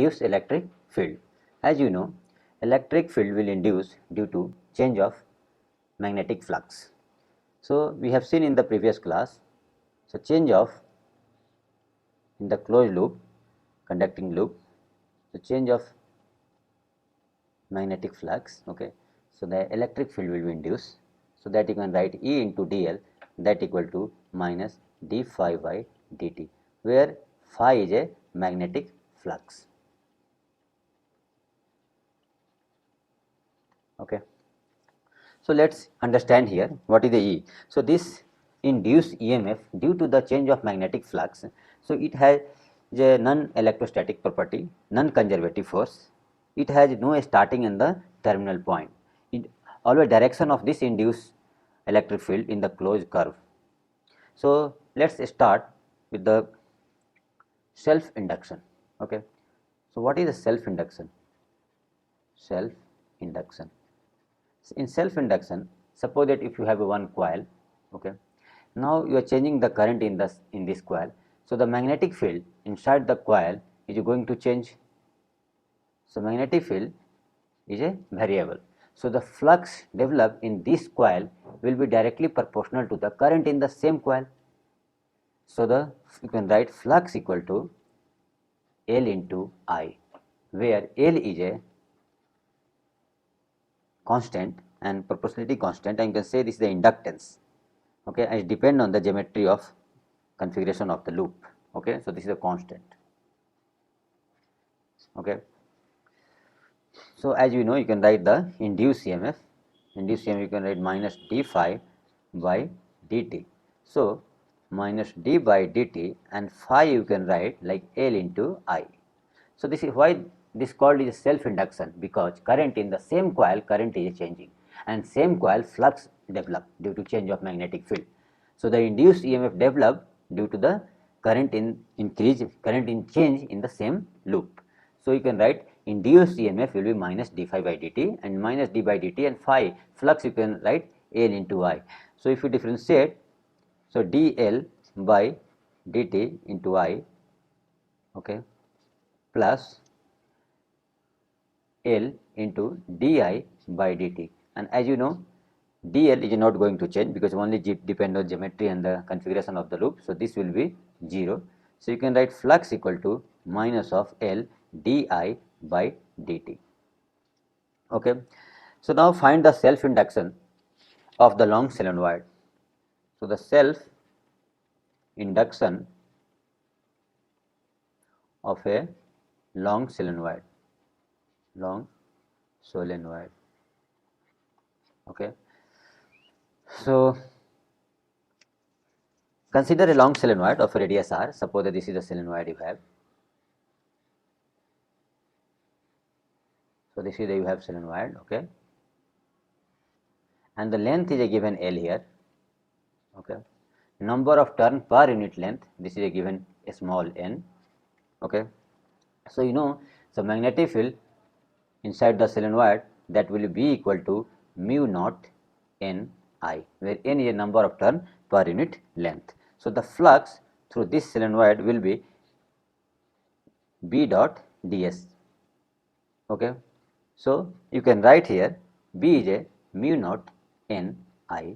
induced electric field. As you know, electric field will induce due to change of magnetic flux. So we have seen in the previous class, so change of in the closed loop, conducting loop, the change of magnetic flux, okay, so the electric field will be induced, so that you can write E into dl, that equal to minus d phi by dt, where phi is a magnetic flux. Okay, so let's understand here what is the E. So this induced EMF due to the change of magnetic flux, so it has a non-electrostatic property, non-conservative force. It has no starting in the terminal point. It always direction of this induced electric field in the closed curve. So let's start with the self induction. Okay, so what is the self induction? Self induction. In self induction, suppose that if you have a one coil, okay, now you are changing the current in this coil, so the magnetic field inside the coil is going to change. So magnetic field is a variable, so the flux developed in this coil will be directly proportional to the current in the same coil. So you can write flux equal to L into I, where L is a constant and proportionality constant, and you can say this is the inductance, okay, and it depends on the geometry of configuration of the loop. Okay, so this is a constant. Okay, so as you know, you can write the induced EMF. Induced EMF you can write minus d phi by dt. So minus d by dt, and phi you can write like L into I. So this is why this called is self induction, because current in the same coil, current is changing, and same coil flux developed due to change of magnetic field. So the induced EMF developed due to the current in increase, current in change in the same loop. So you can write induced EMF will be minus d phi by dt, and minus d by dt, and phi flux you can write L into I. So if you differentiate, so dl by dt into I, okay, plus L into di by dt, and as you know, dl is not going to change because only depend on geometry and the configuration of the loop, so this will be 0. So you can write flux equal to minus of L di by dt. Okay, so now find the self induction of the long solenoid. So the self induction of a long solenoid, okay. So consider a long solenoid of a radius r. Suppose that this is the solenoid you have. So this is the you have solenoid, okay, and the length is a given L here, okay. Number of turn per unit length, this is a given a small n, okay. So you know, so magnetic field inside the solenoid, that will be equal to mu naught n I, where n is a number of turn per unit length. So the flux through this solenoid will be B dot ds, okay. So you can write here B is a mu naught n I,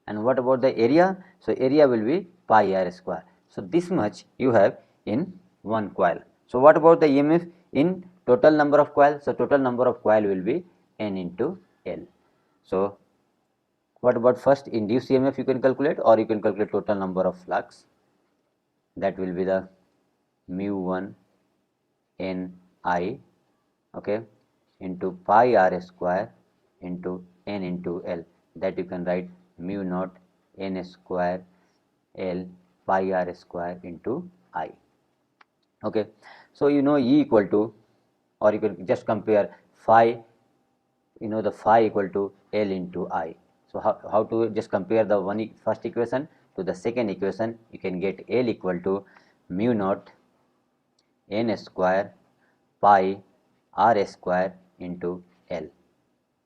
and what about the area? So area will be pi r square. So this much you have in one coil. So what about the EMF in total number of coils? So total number of coil will be n into L. So what about first induced EMF you can calculate, or you can calculate total number of flux, that will be the mu 1 n I, okay, into pi r square into n into L, that you can write mu naught n square L pi r square into I, okay. So you know E equal to, or you can just compare phi, you know the phi equal to L into I. So how to just compare the first equation to the second equation? You can get L equal to mu naught n square pi r square into L.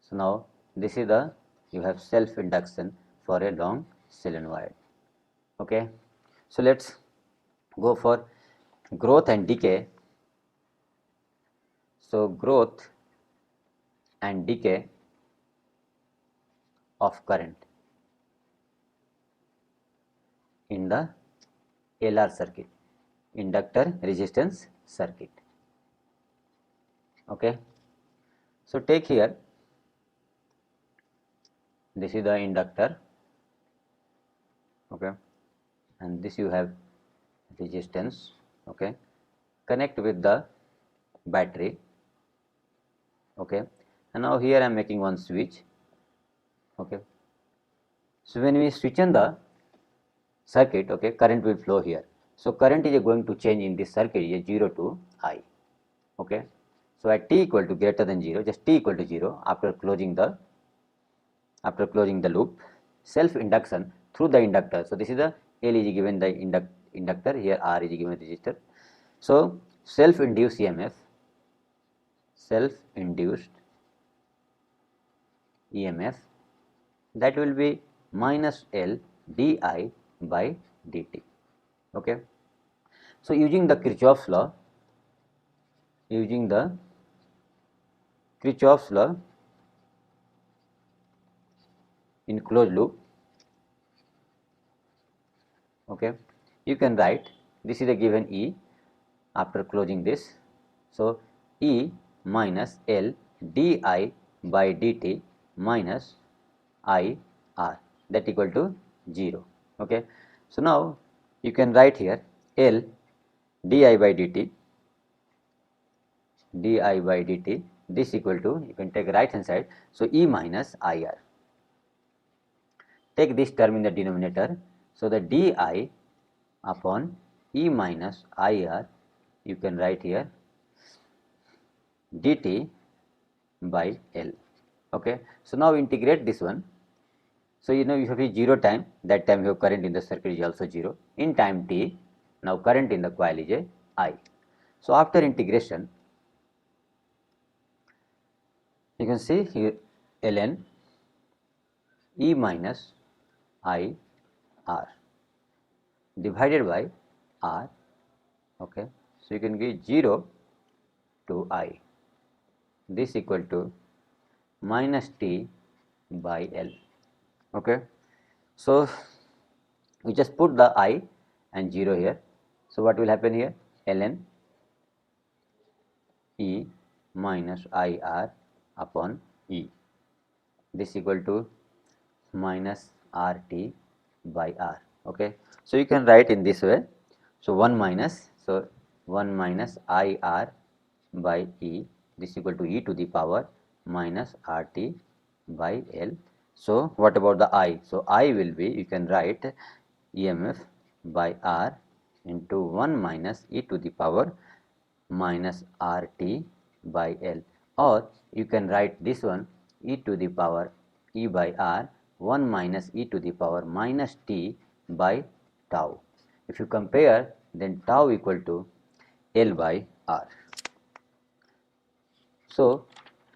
So now this is the you have self induction for a long solenoid, okay. So let's go for growth and decay So growth and decay of current in the LR circuit, inductor resistance circuit. Okay, so take here, this is the inductor, okay, and this you have resistance, okay, connect with the battery, okay, and now here I am making one switch, okay. So when we switch on the circuit, okay, current will flow here. So current is going to change in this circuit is 0 to I, okay. So at t equal to greater than 0, just t equal to 0, after closing the loop, self induction through the inductor. So this is the L is given the inductor, here R is given resistor. So self induced EMF, that will be minus L di by dt, okay. So using the Kirchhoff's law, in closed loop, okay, you can write, this is a given E after closing this, so E minus L di by dt minus I R, that equal to 0, okay. So now you can write here L di by dt, this equal to, you can take right hand side, so E minus IR, take this term in the denominator, so the di upon E minus IR, you can write here dt by L, okay. So now integrate this one, so you know you have a 0 time, that time your current in the circuit is also 0, in time t, now current in the coil is a I. So after integration, you can see here ln E minus I R divided by R, okay. So you can give 0 to I, this equal to minus T by L, okay. So we just put the I and 0 here, so what will happen here, ln E minus IR upon E, this equal to minus RT by R, okay. So you can write in this way, so 1 minus IR by E, this equal to E to the power minus RT by L. So what about the I? So I will be, you can write EMF by R into 1 minus E to the power minus RT by L, or you can write this one E to the power E by R 1 minus E to the power minus T by tau. If you compare, then tau equal to L by R. So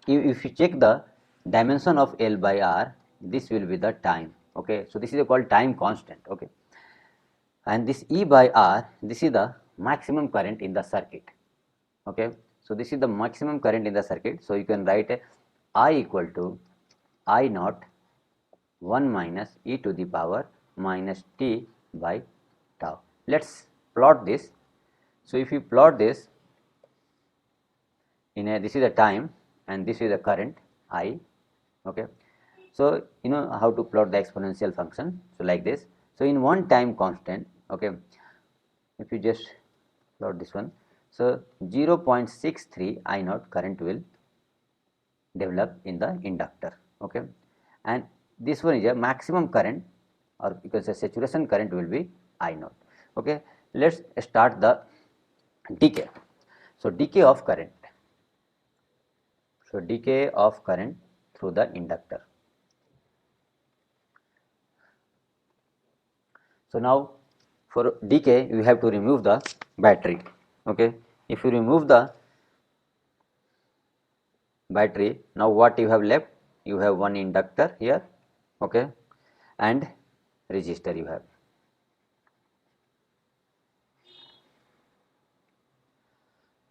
if you check the dimension of L by R, this will be the time, okay. So this is called time constant, okay, and this E by R, this is the maximum current in the circuit, okay. So this is the maximum current in the circuit, so you can write I equal to I naught 1 minus E to the power minus T by tau. Let's plot this. So if you plot this in a, this is the time and this is the current I, okay. So you know how to plot the exponential function, so like this. So in one time constant, okay, if you just plot this one, so 0.63 I naught current will develop in the inductor, okay, and this one is a maximum current, or you can say saturation current will be I naught, okay. Let's start the decay. So decay of current, through the inductor. So now for decay you have to remove the battery, okay. If you remove the battery, now what you have left, you have one inductor here, okay, and resistor you have.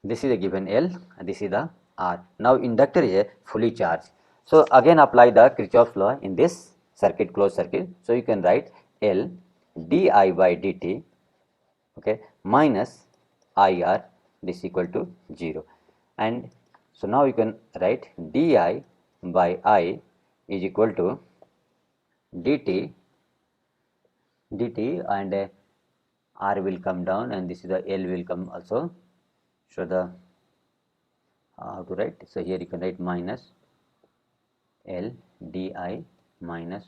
This is a given L and this is the R. Now inductor is a fully charged. So again apply the Kirchhoff's law in this circuit, closed circuit. So you can write L di by dt, okay, minus IR, this equal to 0. And so now you can write di by I is equal to dt and R will come down, and this is the L will come also. So the how to write? So here you can write minus L di minus,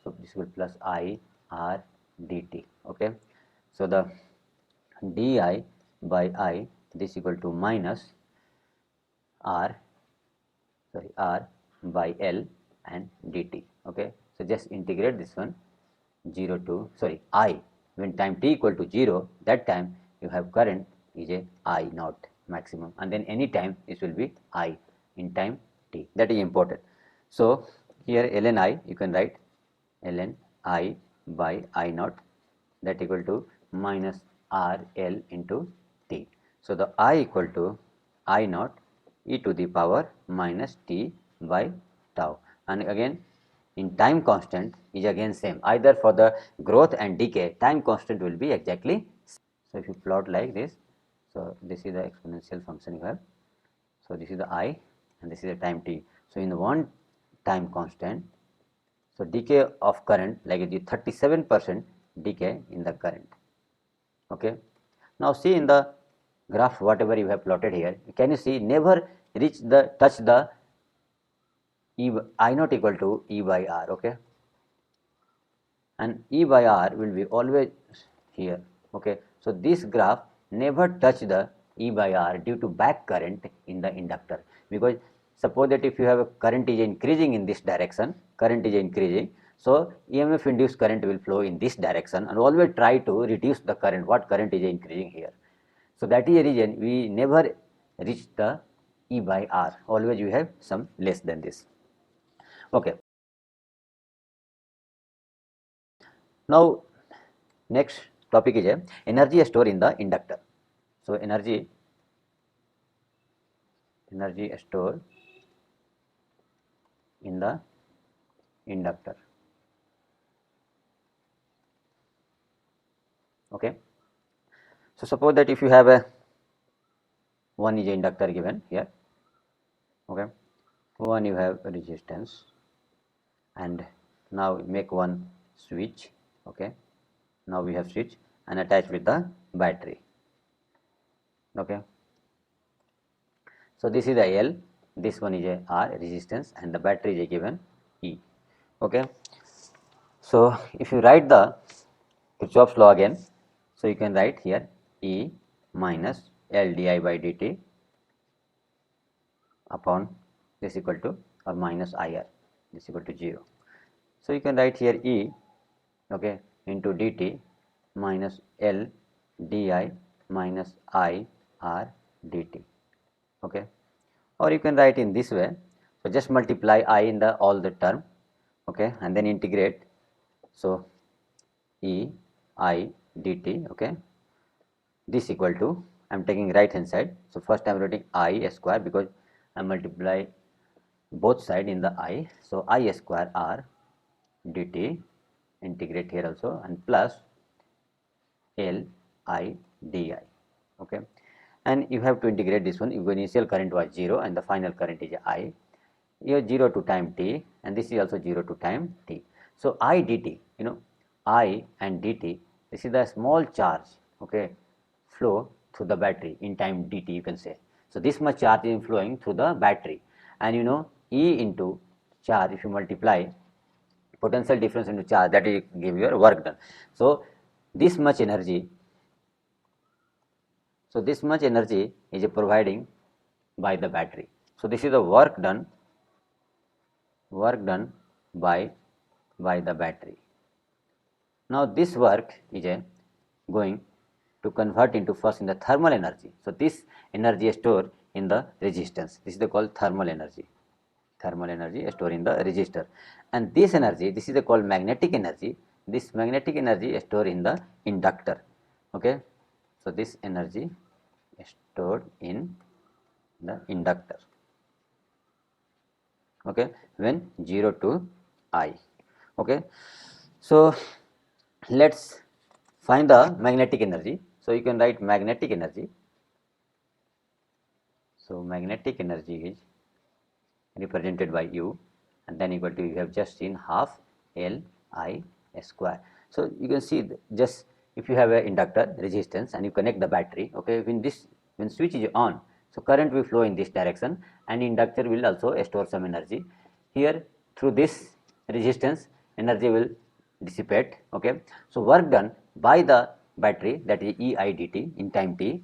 so this will plus I R dt. Okay, so the di by I, this equal to minus R by L and dt. Okay, so just integrate this one 0 to I, when time t equal to 0, that time you have current is a I naught maximum, and then any time this will be I in time t. That is important. So here ln I, you can write ln I by I naught, that equal to minus R L into t. So the I equal to I naught e to the power minus t by tau, and again in time constant is again same, either for the growth and decay time constant will be exactly same. So if you plot like this, so this is the exponential function you have, so this is the I and this is the time t. So in one time constant, so decay of current like the 37% decay in the current. Okay, now see in the graph whatever you have plotted here, can you see never touch the I naught equal to E by R. Okay, and E by R will be always here. Okay, so this graph never touch the E by R due to back current in the inductor, because suppose that if you have a current is increasing in this direction, current is increasing, so EMF induced current will flow in this direction, and always try to reduce the current, what current is increasing here. So that is a reason we never reach the E by R, always you have some less than this. Okay. Now next topic is a energy stored in the inductor. So energy stored in the inductor. Okay. So suppose that if you have a one is a inductor given here. Okay. One you have a resistance, and now make one switch. Okay. Now we have switch and attached with the battery. Okay. So this is the L, this one is a R resistance, and the battery is a given E. Okay. So if you write the Kirchhoff's law again, so you can write here E minus L di by dt upon this equal to or minus IR, this equal to 0. So you can write here E, okay, into dt minus L di minus IR dt. Okay, or you can write in this way. So just multiply I in the all the term, okay, and then integrate. So E I dt, okay, this equal to, I am taking right hand side. So first I am writing I square because I multiply both side in the I. So I square R dt, integrate here also, and plus L I di. Okay, and you have to integrate this one. Your initial current was 0 and the final current is I. Here 0 to time t, and this is also 0 to time t. So I dt, you know, I and dt, this is the small charge, okay, flow through the battery in time dt, you can say. So this much charge is flowing through the battery, and you know E into charge, if you multiply potential difference into charge, that will give your work done. So this much energy, is providing by the battery. So this is the work done by the battery. Now this work is going to convert into first in the thermal energy. So this energy is stored in the resistance. This is called thermal energy. Thermal energy is stored in the resistor, and this energy, this is called magnetic energy. This magnetic energy is stored in the inductor. Okay, so this energy is stored in the inductor. okay, when 0 to I. Okay, so let's find the magnetic energy. So you can write magnetic energy. So magnetic energy is represented by U, and then equal to, you have just seen, half L I square. So you can see just if you have an inductor resistance and you connect the battery, okay, when switch is on, so current will flow in this direction and inductor will also store some energy. Here through this resistance energy will dissipate. Okay, so work done by the battery, that is EI dt in time t,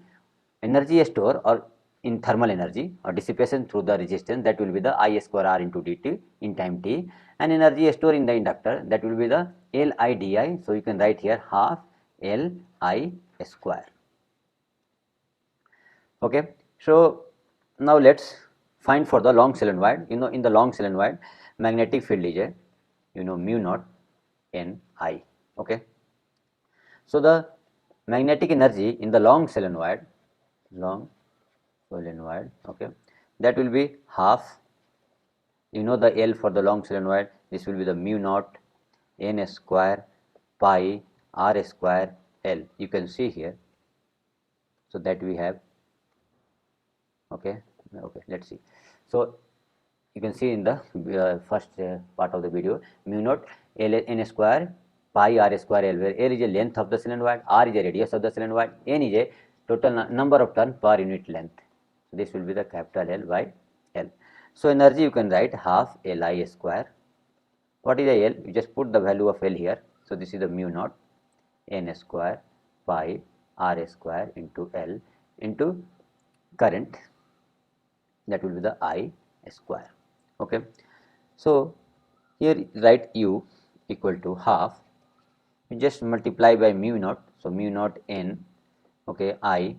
energy stored or in thermal energy or dissipation through the resistance, that will be the I square R into dt in time t, and energy stored in the inductor, that will be the Li di. So you can write here half Li square. Okay, so now let's find for the long solenoid. In the long solenoid, magnetic field is a mu naught N I. Okay, so the magnetic energy in the long solenoid, okay, that will be half, the L for the long solenoid, this will be the mu naught N square pi R square L. You can see here, so that we have, okay, let's see. So you can see in the first part of the video, mu naught L N square pi R square L, where L is a length of the solenoid, R is a radius of the solenoid, N is a total number of turns per unit length. So this will be the capital L by L. So energy you can write half Li square. What is the L? You just put the value of L here. So this is the mu naught N square pi R square into L into current, that will be the I square. Okay, so here write U equal to half, you just multiply by mu naught, so mu naught N, okay, I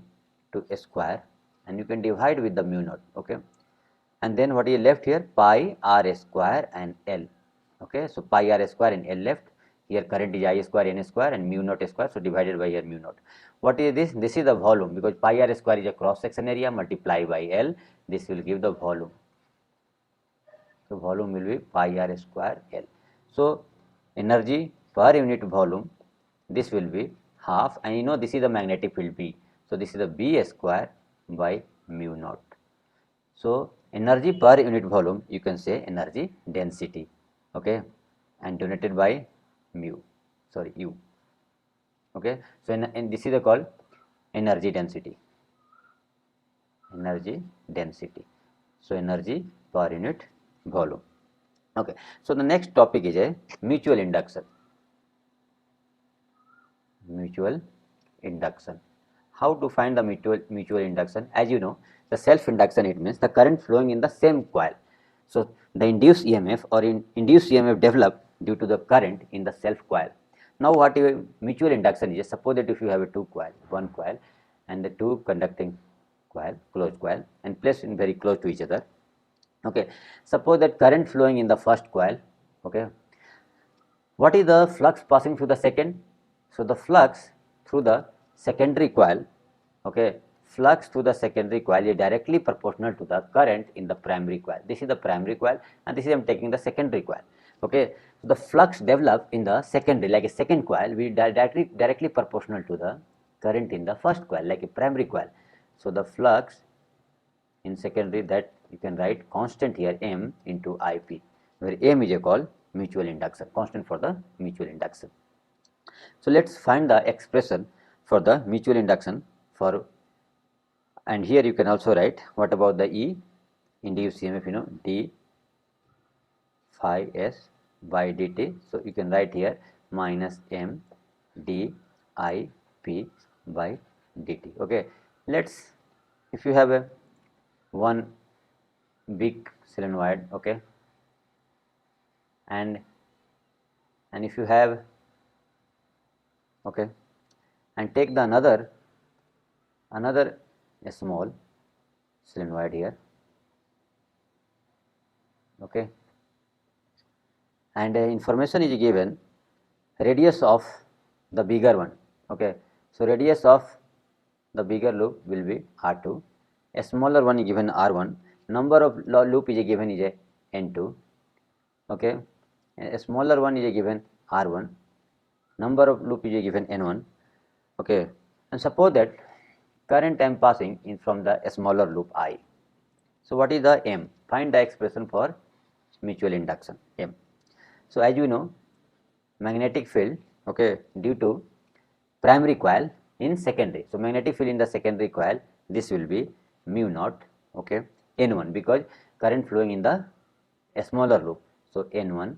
to a square, and you can divide with the mu naught. Okay, and then what is left here, pi R square and L. Okay, so pi R square and L left. Here current is I square N square and mu naught square, so divided by here mu naught. What is this? This is the volume, because pi R square is a cross section area, multiply by L, this will give the volume. So volume will be pi R square L. So energy per unit volume, this will be half, and this is the magnetic field B. So this is the B square by mu naught. So energy per unit volume, you can say energy density. Okay, and denoted by U. Okay, so and this is called energy density. So energy per unit volume. Okay, so the next topic is a mutual induction. How to find the mutual induction? As you know, the self induction, it means the current flowing in the same coil. So the induced EMF or induced EMF developed due to the current in the self coil. Now what mutual induction is? Suppose that if you have a one coil and the two conducting coil, closed coil, and placed in very close to each other. Okay, suppose that current flowing in the first coil. Okay, what is the flux passing through the second? So the flux through the secondary coil, okay, flux through the secondary coil is directly proportional to the current in the primary coil. This is the primary coil, and this is I am taking the secondary coil. Okay, so the flux developed in the secondary, like a second coil, will directly proportional to the current in the first coil, like a primary coil. So the flux in secondary, that you can write constant here, M into IP, where M is called mutual induction, constant for the mutual induction. So let's find the expression for the mutual induction for, and here you can also write what about the E induced EMF, d phi s by dt. So you can write here minus M d I p by dt. Okay, let's, if you have a one big solenoid, okay, and if you have, okay, and take the another small solenoid here, okay, and information is given, radius of the bigger one. Okay, so radius of the bigger loop will be R2, a smaller one is given R1, number of loop is given is a N2, okay, and a smaller one is given R1, number of loop is given N1, okay, and suppose that current I am passing in from the smaller loop I. So what is the M? Find the expression for mutual induction, M. So as you know, magnetic field, okay, due to primary coil in secondary. So magnetic field in the secondary coil, this will be mu naught, okay, N1, because current flowing in the smaller loop. So N1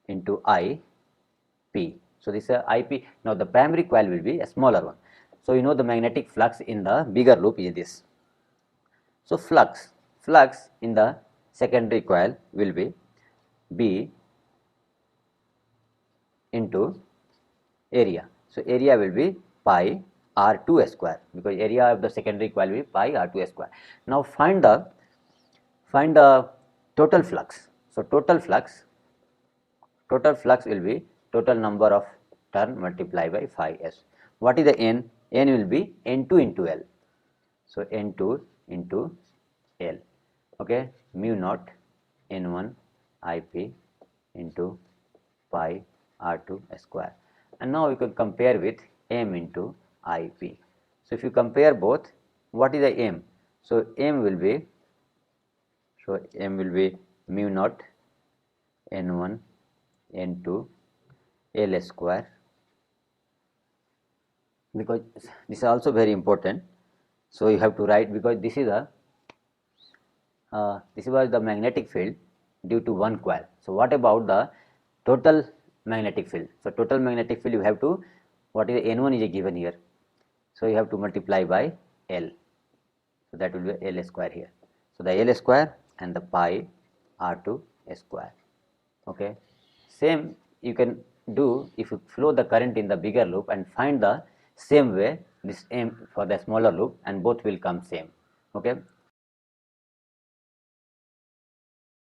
into IP. So this is IP. Now the primary coil will be a smaller one. So you know the magnetic flux in the bigger loop is this. So flux in the secondary coil will be B into area. So area will be pi R2 square, because area of the secondary coil will be pi R2 square. Now find the total flux. So total flux will be total number of turn multiplied by phi s. What is the N? N will be N2 into L. So N2 into L, okay, mu naught N1 IP into pi R2 square. And now you can compare with M into IP. So if you compare both, what is the M? So M will be mu naught N1 N2 L square, because this is also very important. So you have to write, because this is a this was the magnetic field due to one coil. So what about the total magnetic field? So total magnetic field, you have to, what is the N1 is given here, so you have to multiply by L. So that will be L square here. So the L square and the pi R2 square, okay. Same you can do if you flow the current in the bigger loop and find the same way this M for the smaller loop, and both will come same, okay.